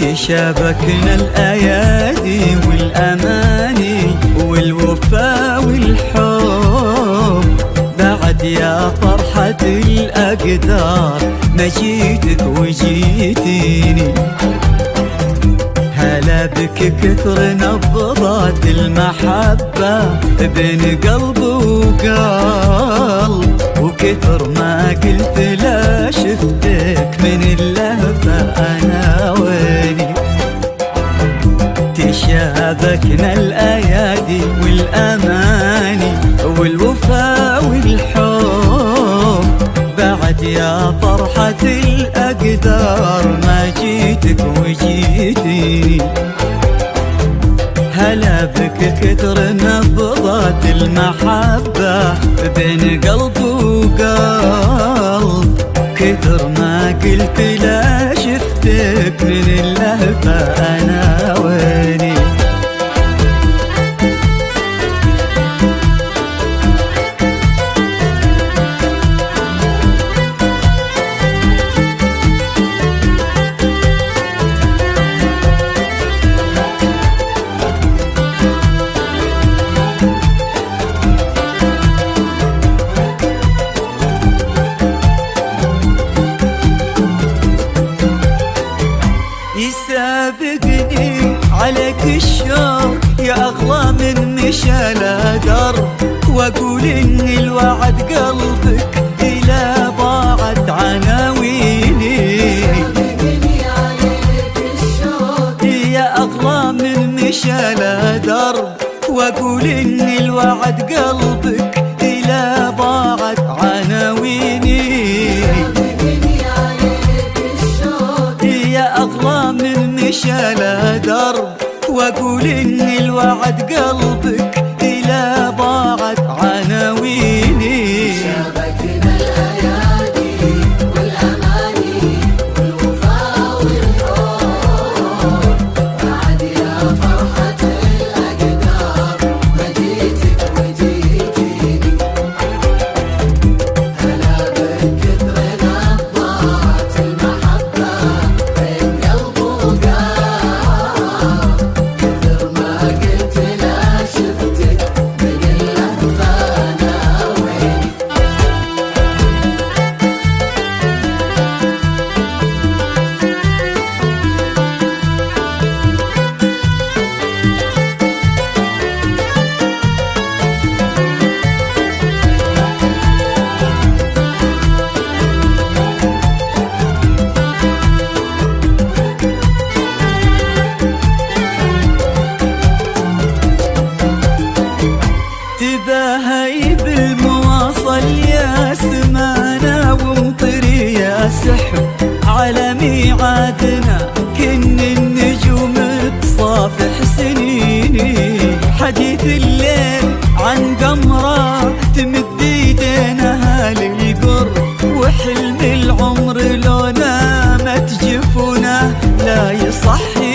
تشابكنا الأيادي والأماني والوفا والحب بعد يا فرحة الأقدار ما جيتك وجيتيني. هلا بك كثر نبضات المحبة بين قلب وقلب، وكثر ما قلت لا شفتك من اللهفة أنا ويني. تشابكنا الأيادي والأماني والوفا والحب بعد يا فرحة الأقدار ما جيتك وجيتيني. هلا بك كثر نبضات المحبة بين قلب وقلب، كثر ما قلت لا شفتك من اللهفة أنا ويني. يسابقني عليك الشوق يا أغلى من مشى الأدر، وأقول إن الوعد قلبك إلى ضاعت عناويني. يسابقني عليك الشوق يا أغلى من مشى الأدر، وأقول إن الوعد قلبك إلى ضاعت عناويني. مشى الدرب واقول ان الوعد قلبك الى ضاعت عناويني. شابكنا الايادي والاماني والوفا والحب بعد يا فرحة الاقدار ما جيتك وجيتيني. هلا بكثر نبضات المحبة بين قلب وقلب، تباهي بالمواصل يا سمانة ومطري يا سحب على ميعادنا كن النجوم تصافح سنيني. حديث الليل عن قمرة تمد ايدينها للقرب، وحلم العمر لو نامت جفونه لا يصحي